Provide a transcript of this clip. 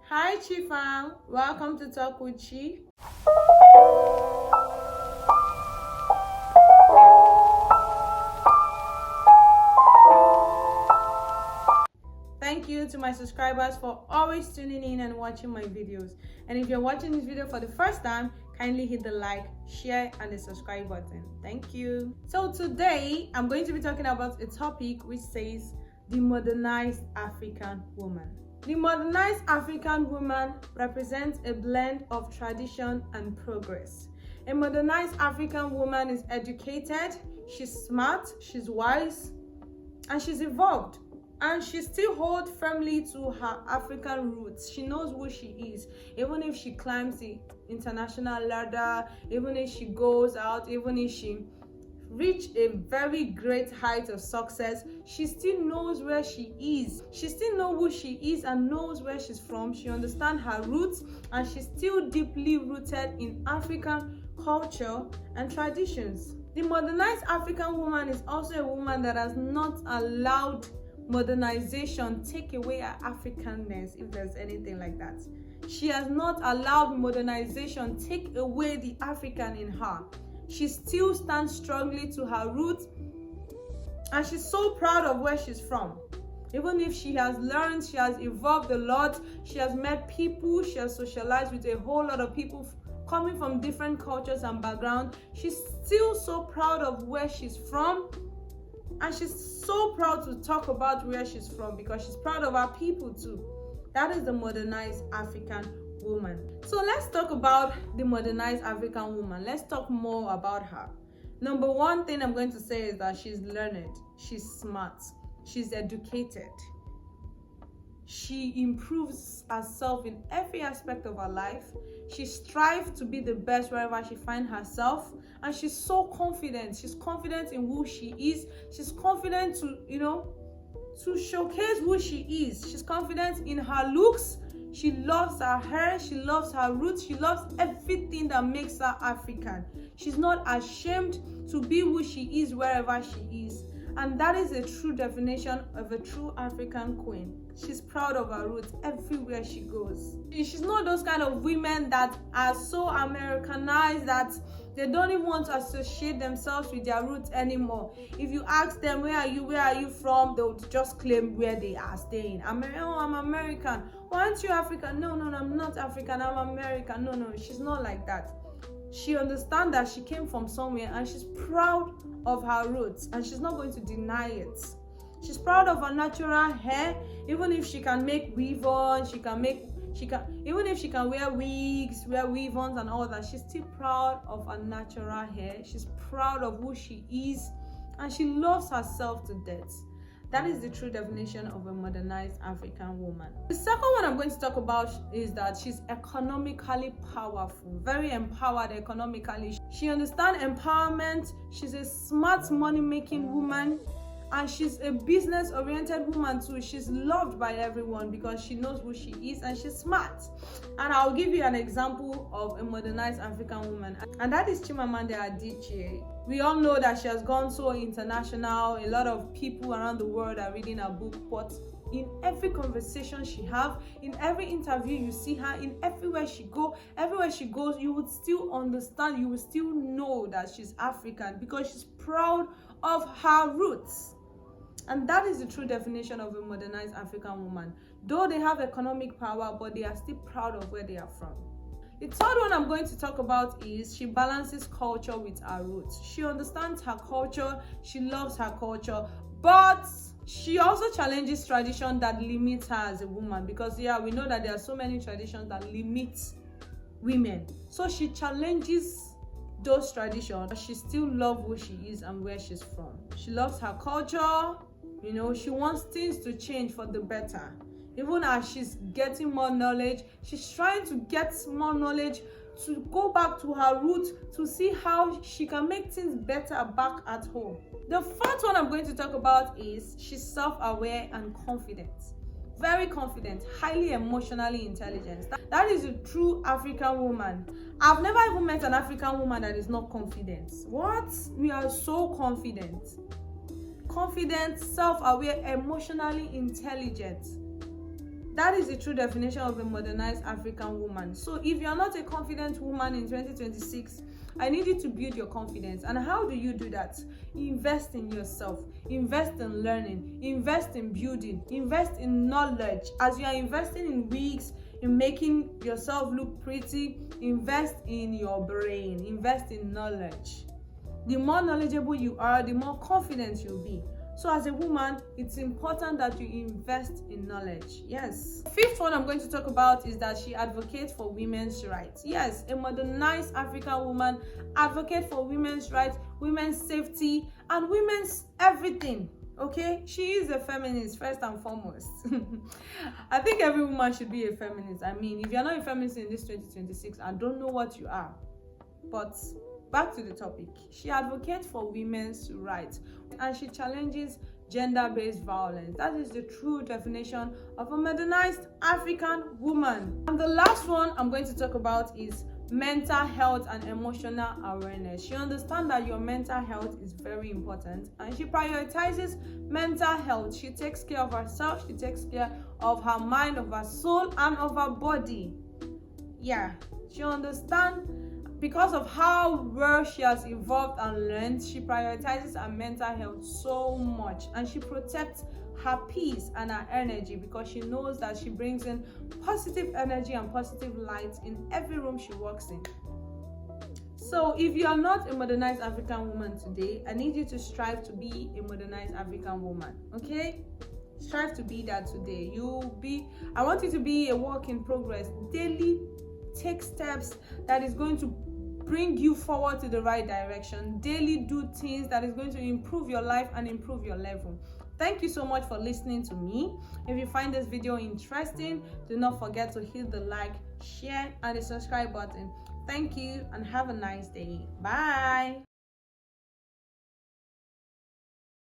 Hi Chi-fam, welcome to Talk with Chi. Thank you to my subscribers for always tuning in and watching my videos. And if you're watching this video for the first time, kindly hit the like, share, and the subscribe button. Thank you. So today, I'm going to be talking about a topic which says the modernized African woman. The modernized African woman represents a blend of tradition and progress. A modernized African woman is educated, she's smart, she's wise, and she's evolved. And she still holds firmly to her African roots. She knows who she is. Even if she climbs the international ladder, even if she goes out, even if she reach a very great height of success, she still knows where she is. She still knows who she is and knows where she's from. She understands her roots, and she's still deeply rooted in African culture and traditions. The modernized African woman is also a woman that has not allowed modernization take away her Africanness, if there's anything like that. She has not allowed modernization take away the African in her. She still stands strongly to her roots, and she's so proud of where she's from. Even if she has learned, she has evolved a lot, she has met people, she has socialized with a whole lot of people coming from different cultures and backgrounds, she's still so proud of where she's from. And she's so proud to talk about where she's from because she's proud of her people too. That is the modernized African woman. So let's talk about the modernized African woman. Let's talk more about her. Number one thing I'm going to say is that she's learned, she's smart, she's educated. She improves herself in every aspect of her life. She strives to be the best wherever she finds herself. And she's so confident. She's confident in who she is. She's confident to showcase who she is. She's confident in her looks. She loves her hair. She loves her roots. She loves everything that makes her African. She's not ashamed to be who she is wherever she is. And that is a true definition of a true African queen. She's proud of her roots everywhere she goes. She's not those kind of women that are so Americanized that they don't even want to associate themselves with their roots anymore. If you ask them, where are you from? They'll just claim where they are staying. I'm American. Why aren't you African? No, I'm not African. I'm American. No, she's not like that. She understands that she came from somewhere, and she's proud of her roots, and she's not going to deny it. She's proud of her natural hair. Even if she can make weave-ons, even if she can wear wigs, wear weave-ons and all that, she's still proud of her natural hair. She's proud of who she is, and she loves herself to death. That is the true definition of a modernized African woman. The second one I'm going to talk about is that she's economically powerful, very empowered economically. She understands empowerment. She's a smart money-making woman, and she's a business-oriented woman too. She's loved by everyone because she knows who she is and she's smart. And I'll give you an example of a modernized African woman, and that is Chimamanda Adichie. We all know that she has gone so international. A lot of people around the world are reading her book, but in every conversation she have, in every interview you see her, in everywhere she goes, you would still understand, you will still know that she's African because she's proud of her roots. And that is the true definition of a modernized African woman. Though they have economic power, but they are still proud of where they are from. The third one I'm going to talk about is she balances culture with her roots. She understands her culture, she loves her culture, but she also challenges tradition that limits her as a woman, because we know that there are so many traditions that limit women. So she challenges those traditions, but she still loves who she is and where she's from. She loves her culture. She wants things to change for the better. Even as she's getting more knowledge, she's trying to get more knowledge to go back to her roots to see how she can make things better back at home. The fourth one I'm going to talk about is she's self-aware and confident. Very confident, highly emotionally intelligent. That is a true African woman. I've never even met an African woman that is not confident. What? We are so confident. Confident, self-aware, emotionally intelligent. That is the true definition of a modernized African woman. So if you're not a confident woman in 2026, I need you to build your confidence. And how do you do that? Invest in yourself, invest in learning, invest in building, invest in knowledge. As you are investing in wigs, in making yourself look pretty, invest in your brain, invest in knowledge. The more knowledgeable you are, the more confident you'll be. So as a woman, it's important that you invest in knowledge. Yes. The fifth one I'm going to talk about is that she advocates for women's rights. Yes, a modernized African woman advocates for women's rights, women's safety, and women's everything. Okay, she is a feminist first and foremost. I think every woman should be a feminist. I mean, if you're not a feminist in this 2026, I don't know what you are. But back to the topic. She advocates for women's rights and she challenges gender-based violence. That is the true definition of a modernized African woman. And the last one I'm going to talk about is mental health and emotional awareness. She understands that your mental health is very important and she prioritizes mental health. She takes care of herself, she takes care of her mind, of her soul, and of her body. Yeah, she understands. Because of how well she has evolved and learned, she prioritizes her mental health so much and she protects her peace and her energy because she knows that she brings in positive energy and positive light in every room she walks in. So if you are not a modernized African woman today, I need you to strive to be a modernized African woman, okay? Strive to be that today. I want you to be a work in progress. Daily take steps that is going to bring you forward to the right direction. Daily do things that is going to improve your life and improve your level. Thank you so much for listening to me. If you find this video interesting, do not forget to hit the like, share, and the subscribe button. Thank you and have a nice day. Bye.